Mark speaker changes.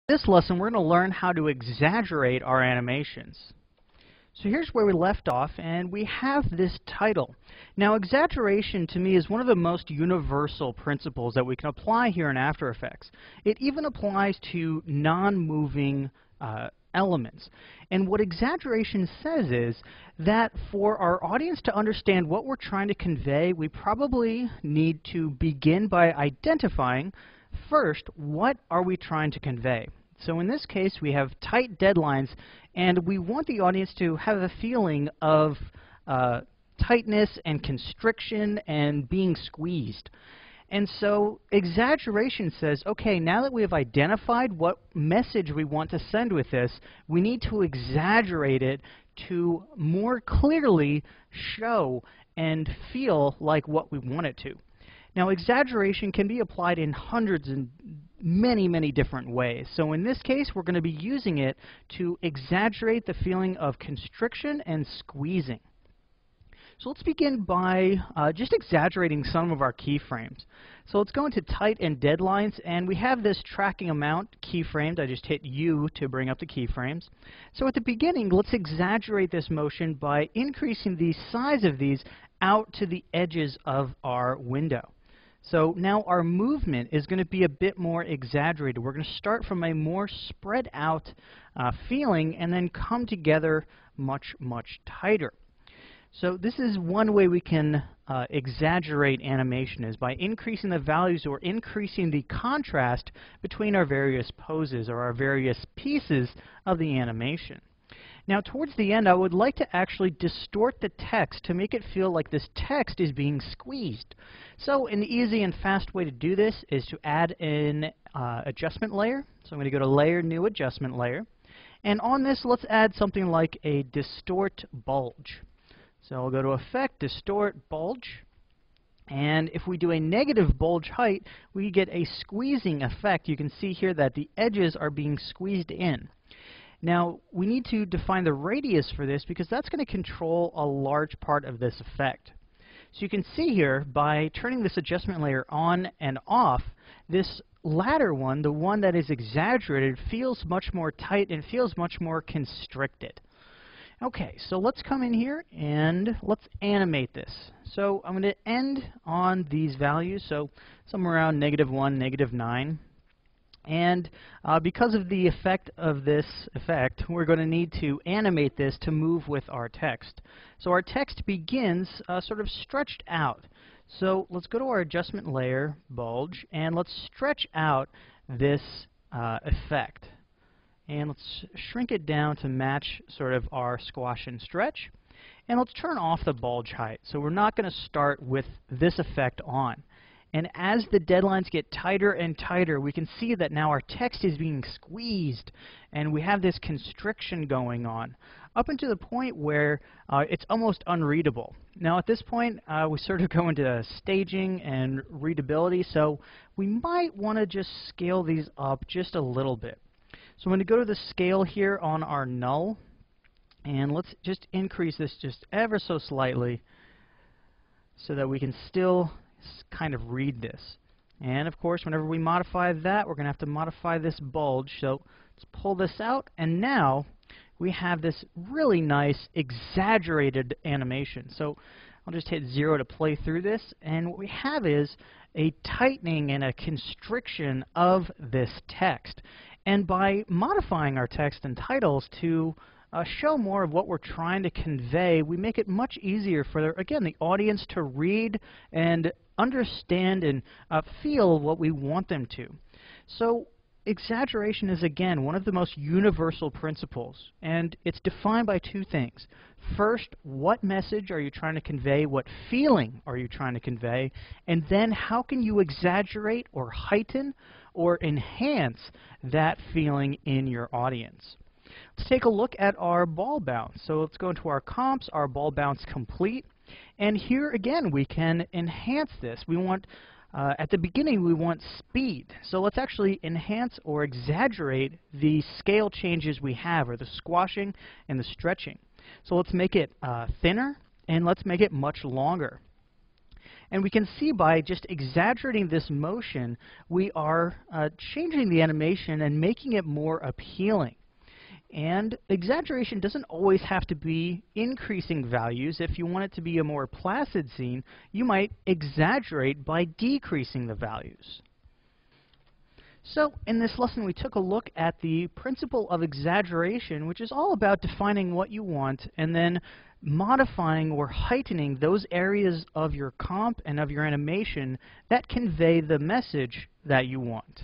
Speaker 1: This lesson, we're going to learn how to exaggerate our animations. So here's where we left off, and we have this title. Now, exaggeration to me is one of the most universal principles that we can apply here in After Effects. It even applies to non-moving elements. And what exaggeration says is that for our audience to understand what we're trying to convey, we probably need to begin by identifying first, what are we trying to convey? So in this case, we have tight deadlines, and we want the audience to have a feeling of tightness and constriction and being squeezed. And so exaggeration says, okay, now that we have identified what message we want to send with this, we need to exaggerate it to more clearly show and feel like what we want it to. Now, exaggeration can be applied in hundreds and many different ways. So in this case, we're going to be using it to exaggerate the feeling of constriction and squeezing. So let's begin by just exaggerating some of our keyframes. So let's go into tight and deadlines, and we have this tracking amount keyframed. I just hit U to bring up the keyframes. So at the beginning, let's exaggerate this motion by increasing the size of these out to the edges of our window. So now our movement is going to be a bit more exaggerated. We're going to start from a more spread out feeling and then come together much tighter. So this is one way we can exaggerate animation, is by increasing the values or increasing the contrast between our various poses or our various pieces of the animation. Now, towards the end, I would like to actually distort the text to make it feel like this text is being squeezed. So an easy and fast way to do this is to add an adjustment layer. So I'm going to go to Layer, New Adjustment Layer. And on this, let's add something like a Distort Bulge. So I'll go to Effect, Distort Bulge. And if we do a negative bulge height, we get a squeezing effect. You can see here that the edges are being squeezed in. Now, we need to define the radius for this because that's going to control a large part of this effect. So you can see here, by turning this adjustment layer on and off, this latter one, the one that is exaggerated, feels much more tight and feels much more constricted. Okay, so let's come in here and let's animate this. So I'm going to end on these values, so somewhere around -1, -9. And because of the effect of this effect, we're going to need to animate this to move with our text. So our text begins sort of stretched out. So let's go to our adjustment layer, bulge, and let's stretch out this effect. And let's shrink it down to match sort of our squash and stretch. And let's turn off the bulge height. So we're not going to start with this effect on. And as the deadlines get tighter and tighter, we can see that now our text is being squeezed, and we have this constriction going on, up until the point where it's almost unreadable. Now at this point, we sort of go into staging and readability, so we might want to just scale these up just a little bit. So I'm going to go to the scale here on our null, and let's just increase this just ever so slightly so that we can still kind of read this. And of course, whenever we modify that, we're going to have to modify this bulge. So let's pull this out, and now we have this really nice exaggerated animation. So I'll just hit 0 to play through this, and what we have is a tightening and a constriction of this text. And by modifying our text and titles to show more of what we're trying to convey, we make it much easier for, again, the audience to read and understand and feel what we want them to. So exaggeration is, again, one of the most universal principles, and it's defined by two things. First, what message are you trying to convey? What feeling are you trying to convey? And then how can you exaggerate or heighten or enhance that feeling in your audience? Let's take a look at our ball bounce. So let's go into our comps, our ball bounce complete. And here again, we can enhance this. We want, at the beginning, we want speed. So let's actually enhance or exaggerate the scale changes we have, or the squashing and the stretching. So let's make it thinner, and let's make it much longer. And we can see by just exaggerating this motion, we are changing the animation and making it more appealing. And exaggeration doesn't always have to be increasing values. If you want it to be a more placid scene, you might exaggerate by decreasing the values. So in this lesson, we took a look at the principle of exaggeration, which is all about defining what you want and then modifying or heightening those areas of your comp and of your animation that convey the message that you want.